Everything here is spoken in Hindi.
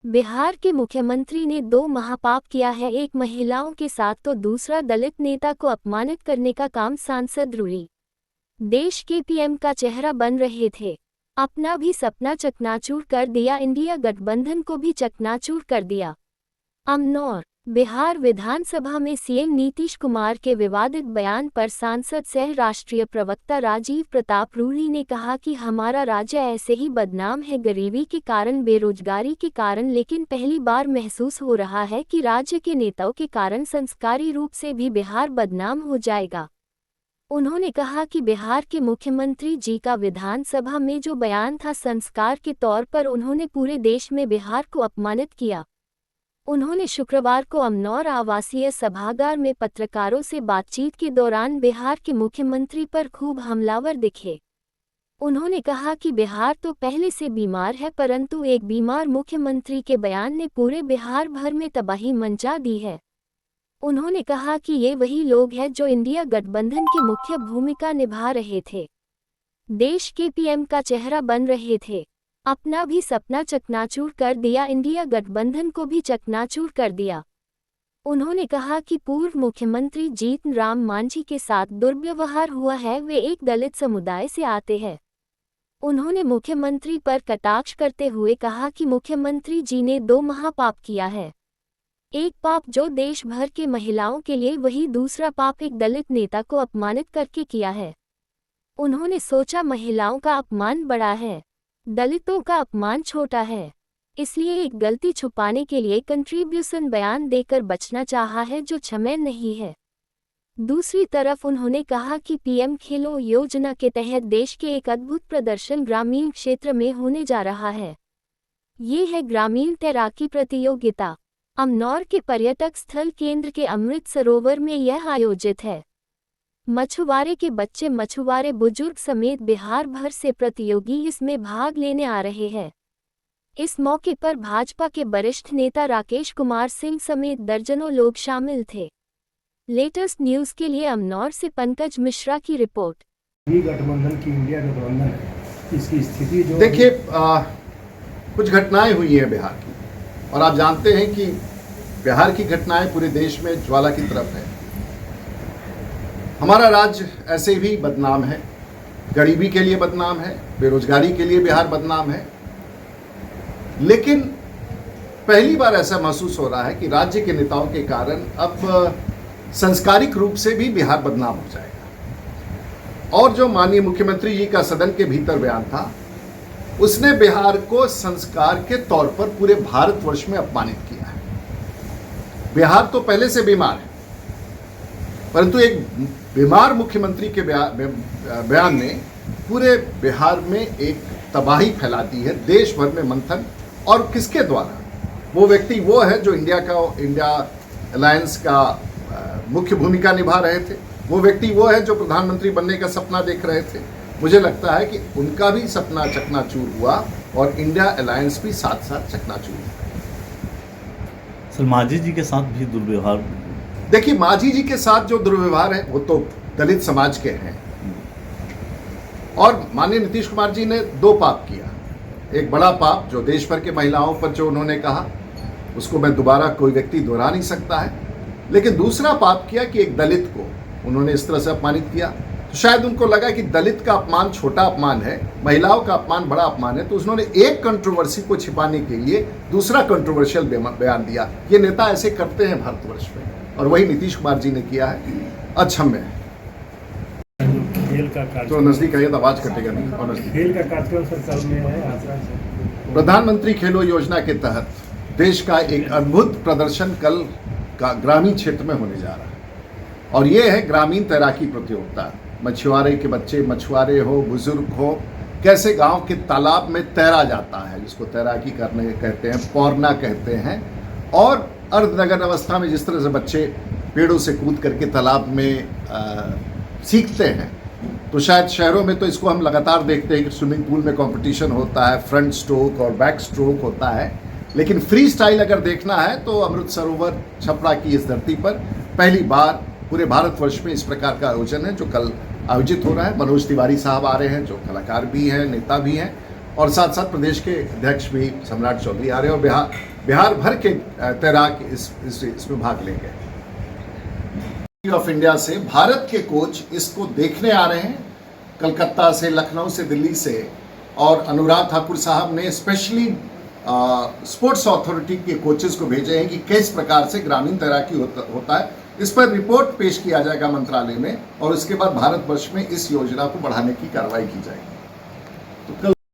बिहार के मुख्यमंत्री ने 2 महापाप किया है, एक महिलाओं के साथ तो दूसरा दलित नेता को अपमानित करने का काम। सांसद रूरी देश के पीएम का चेहरा बन रहे थे। अपना भी सपना चकनाचूर कर दिया, इंडिया गठबंधन को भी चकनाचूर कर दिया। अमनौर बिहार विधानसभा में सीएम नीतीश कुमार के विवादित बयान पर सांसद सह राष्ट्रीय प्रवक्ता राजीव प्रताप रूडी ने कहा कि हमारा राज्य ऐसे ही बदनाम है गरीबी के कारण, बेरोजगारी के कारण, लेकिन पहली बार महसूस हो रहा है कि राज्य के नेताओं के कारण संस्कारी रूप से भी बिहार बदनाम हो जाएगा। उन्होंने कहा कि बिहार के मुख्यमंत्री जी का विधानसभा में जो बयान था, संस्कार के तौर पर उन्होंने पूरे देश में बिहार को अपमानित किया। उन्होंने शुक्रवार को अमनौर आवासीय सभागार में पत्रकारों से बातचीत के दौरान बिहार के मुख्यमंत्री पर खूब हमलावर दिखे। उन्होंने कहा कि बिहार तो पहले से बीमार है, परंतु एक बीमार मुख्यमंत्री के बयान ने पूरे बिहार भर में तबाही मचा दी है। उन्होंने कहा कि ये वही लोग हैं जो इंडिया गठबंधन की मुख्य भूमिका निभा रहे थे, देश के पीएम का चेहरा बन रहे थे। अपना भी सपना चकनाचूर कर दिया, इंडिया गठबंधन को भी चकनाचूर कर दिया। उन्होंने कहा कि पूर्व मुख्यमंत्री जीतन राम मांझी के साथ दुर्व्यवहार हुआ है, वे एक दलित समुदाय से आते हैं। उन्होंने मुख्यमंत्री पर कटाक्ष करते हुए कहा कि मुख्यमंत्री जी ने 2 महापाप किया है, एक पाप जो देश भर के महिलाओं के लिए, वही दूसरा पाप एक दलित नेता को अपमानित करके किया है। उन्होंने सोचा महिलाओं का अपमान बड़ा है, दलितों का अपमान छोटा है, इसलिए एक गलती छुपाने के लिए कंट्रीब्यूशन बयान देकर बचना चाहा है, जो क्षम्य नहीं है। दूसरी तरफ उन्होंने कहा कि पीएम खेलो योजना के तहत देश के एक अद्भुत प्रदर्शन ग्रामीण क्षेत्र में होने जा रहा है। ये है ग्रामीण तैराकी प्रतियोगिता। अमनौर के पर्यटक स्थल केंद्र के अमृत सरोवर में यह आयोजित है। मछुआरे के बच्चे, मछुआरे बुजुर्ग समेत बिहार भर से प्रतियोगी इसमें भाग लेने आ रहे हैं। इस मौके पर भाजपा के वरिष्ठ नेता राकेश कुमार सिंह समेत दर्जनों लोग शामिल थे। लेटेस्ट न्यूज के लिए अमनौर से पंकज मिश्रा की रिपोर्ट। गठबंधन की इंडिया गठबंधन है, इसकी स्थिति जो देखिए, कुछ घटनाएं हुई हैं बिहार की, और आप जानते हैं कि बिहार की घटनाएं पूरे देश में ज्वाला की तरफ है। हमारा राज्य ऐसे भी बदनाम है, गरीबी के लिए बदनाम है, बेरोजगारी के लिए बिहार बदनाम है, लेकिन पहली बार ऐसा महसूस हो रहा है कि राज्य के नेताओं के कारण अब सांस्कारिक रूप से भी बिहार बदनाम हो जाएगा। और जो माननीय मुख्यमंत्री जी का सदन के भीतर बयान था, उसने बिहार को संस्कार के तौर पर पूरे भारतवर्ष में अपमानित किया है। बिहार तो पहले से बीमार है, परंतु एक बीमार मुख्यमंत्री के बयान ने पूरे बिहार में एक तबाही फैला दी है, देश भर में मंथन। और किसके द्वारा? वो व्यक्ति वो है जो इंडिया अलायंस का मुख्य भूमिका निभा रहे थे, वो व्यक्ति वो है जो प्रधानमंत्री बनने का सपना देख रहे थे। मुझे लगता है कि उनका भी सपना चकनाचूर हुआ और इंडिया अलायंस भी साथ साथ चकनाचूर हुआ। सर, मांझी जी के साथ भी दुर्व्यवहार। देखिए, मांझी जी के साथ जो दुर्व्यवहार है वो तो दलित समाज के हैं, और माननीय नीतीश कुमार जी ने 2 पाप किया। एक बड़ा पाप जो देश भर के महिलाओं पर जो उन्होंने कहा, उसको मैं दोबारा कोई व्यक्ति दोहरा नहीं सकता है, लेकिन दूसरा पाप किया कि एक दलित को उन्होंने इस तरह से अपमानित किया। तो शायद उनको लगा कि दलित का अपमान छोटा अपमान है, महिलाओं का अपमान बड़ा अपमान है, तो उन्होंने एक कंट्रोवर्सी को छिपाने के लिए दूसरा कंट्रोवर्शियल बयान दिया। ये नेता ऐसे करते हैं भारतवर्ष में, और वही नीतीश कुमार जी ने किया है। अक्षम्य है। तो नजदीक आइए तो आवाज कटेगा नहीं। और खेल का कार्यक्रम सरकार में है। प्रधानमंत्री खेलो योजना के तहत देश का एक अद्भुत प्रदर्शन कल का ग्रामीण क्षेत्र में होने जा रहा है, और ये है ग्रामीण तैराकी प्रतियोगिता। मछुआरे के बच्चे, मछुआरे हो, बुजुर्ग हो, कैसे गांव के तालाब में तैरा जाता है, जिसको तैराकी करने कहते हैं, पौरना कहते हैं। और अर्धनग्न अवस्था में जिस तरह से बच्चे पेड़ों से कूद करके तालाब में सीखते हैं, तो शायद शहरों में तो इसको हम लगातार देखते हैं कि स्विमिंग पूल में कंपटीशन होता है, फ्रंट स्ट्रोक और बैक स्ट्रोक होता है, लेकिन फ्री स्टाइल अगर देखना है तो अमृत सरोवर छपरा की इस धरती पर पहली बार पूरे भारतवर्ष में इस प्रकार का आयोजन है, जो कल आयोजित हो रहा है। मनोज तिवारी साहब आ रहे हैं, जो कलाकार भी हैं, नेता भी हैं, और साथ साथ प्रदेश के अध्यक्ष भी सम्राट चौधरी आ रहे हैं और बिहार भर के तैराक इसमें भाग लेंगे। ऑफ इंडिया से भारत के कोच इसको देखने आ रहे हैं, कलकत्ता से, लखनऊ से, दिल्ली से, और अनुराग ठाकुर साहब ने स्पेशली स्पोर्ट्स अथॉरिटी के कोचेस को भेजे हैं कि किस प्रकार से ग्रामीण तैराकी होता है। इस पर रिपोर्ट पेश किया जाएगा मंत्रालय में और उसके बाद भारतवर्ष में इस योजना को बढ़ाने की कार्रवाई की जाएगी। तो कल